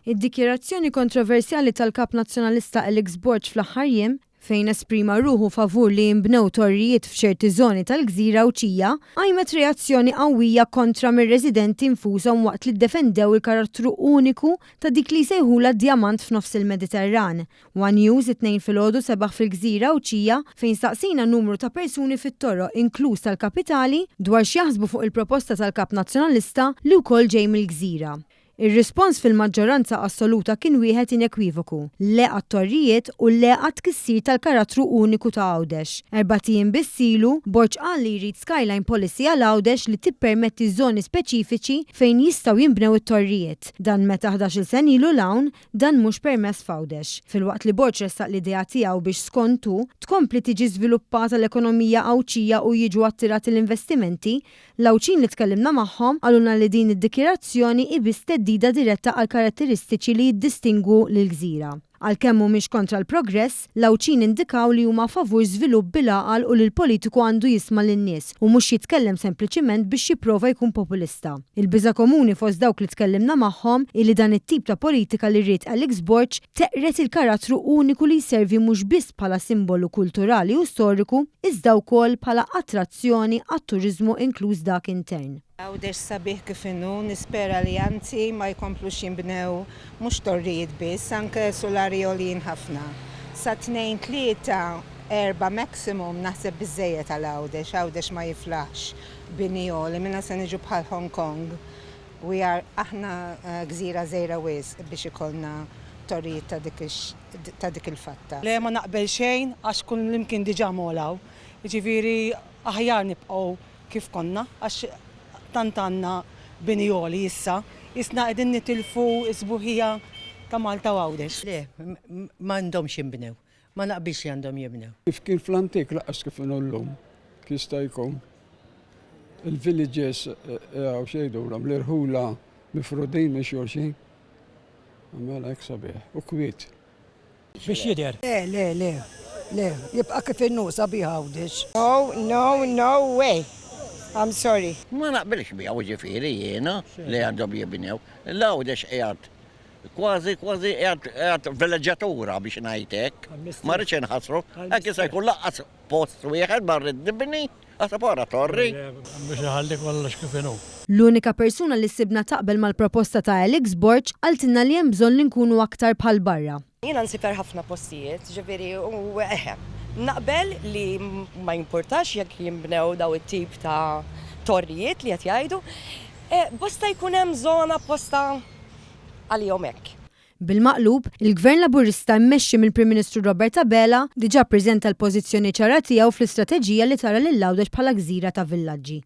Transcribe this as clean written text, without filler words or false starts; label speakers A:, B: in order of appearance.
A: Id-dikjarazzjoni kontroversjali tal-Kap Nazzjonalista Alex Borg fl-aħħar jiem fejn esprima ruħu favur li jinbnew torrijiet f'ċerti żoni tal-Gżira u Ċija, għajmet reazzjoni qawwija kontra mir-residenti infushom waqt li ddefendew il-karattru uniku ta' dik li jsejħula d-djamant f'nofs il-Mediterran. One News it-tnejn filgħodu sebaħ fil-Gżira u Ċija fejn staqsina numru ta' persuni fit-toroq inkluż tal-kapitali dwar x'jaħsbu fuq il-proposta tal-Kap Nazzjonalista li wkoll ġej mill-Gżira. Ir-rispons fil-maġġoranza assoluta kien wieħed inekwivoku, le għat-torrijiet u le għat-tkissir tal-karattru uniku ta' Għawdex. 4 ijiem biss ilu, Borg qal li jrid skyline policy għal Għawdex li tippermetti żoni speċifiċi fejn jistgħu jinbnew it-torrijiet. Dan meta 11-il sen ilu l-hawn dan mhux permess f'Għawdex. Filwaqt li Borg ressaq l-idea tiegħu biex skontu tkompli tiġi żviluppata l-ekonomija Għawċija u jiġu attirati l-investimenti, l-Għawċin li tkellimna magħhom għaluna li din id-dikjarazzjoni ibis teddida diretta għal karatteristiċi li jiddistingwu lill-Gżira. Għalkemm mhumiex kontra l-progress, l-Għawċin indikaw li huma favur żvilupp bil-għaqal u li l-politiku għandu jisma' lin-nies u mhux jitkellem sempliċiment biex jipprova jkun populista. Il-biża' komuni fost dawk li tkellimna magħhom illi dan it-tip ta' politika li rrid Alex Borg teqret il-karattru uniku li jservi mhux biss bħala simbolu kulturali u storiku, iżda wkoll bħala attrazzjoni għat-turiżmu inkluż dak intern.
B: Għawdex sabiħ kif inhu, nispera li anzi ma jkomplux jinbnew mhux torrijiet biss, anke solari għolin ħafna. Sa 2, 3, 4 maximum naħseb biżżejjed għal Għawdex, Għawdex ma jiflaħx bini għoli, minna se niġu bħal Hong Kong. Aħna gżira żgħira wisq biex ikollna torrijiet ta' dik il-fatta.
C: Le ma naqbel xejn għax kull imkien diġà molaw, jiġifieri aħjar nibqgħu kif konna għax tant għandna binjoli issa, isna qegħdin nitilfu isbuħija ta' Malta u Għawdex.
D: Le, m'għandhomx jinbnew, ma naqbilx li għandhom jinbnew.
E: Kif kien fl-antik laqas kif inhu llum, kif jista' jkun. Il-villages għaw xejdulhom l-irħula mifrudin minn xulxin. Għamela hekk sabiħ u kwiet.
F: Biex jidher.
G: Le, jibqa' kif inhu sabiħ Għawdex.
B: No way. I'm sorry.
H: Ma naqbilx biha ġifieri jiena li għandhom jibnew. L-Għawdex qiegħed kważi qiegħed villaġġatura biex ngħidlek. Ma rridx inħassru, hekk jista' jkun laqqas post wieħed ma rrid nibni, għasab wara torri.
F: Biex iħalli kollox kif inhu.
A: L-unika persuna li sibna taqbel mal-proposta ta' Alex Borg għaltinna li hemm bżonn li nkunu aktar bħal barra.
I: Jiena nsifer ħafna postijiet, ġifieri u naqbel li ma jimportax jekk jinbnew daw it-tip ta' torrijiet li qed jgħidu, bosta jkun hemm żona posta għalihom hekk.
A: Bil-maqlub, il-Gvern Laburista mmexxi mill-Prim Ministru Robert Abela diġà ppreżenta l-pożizzjoni ċara tiegħu fl-istrateġija li tara lil Għawdex bħala gżira ta' villaġġi.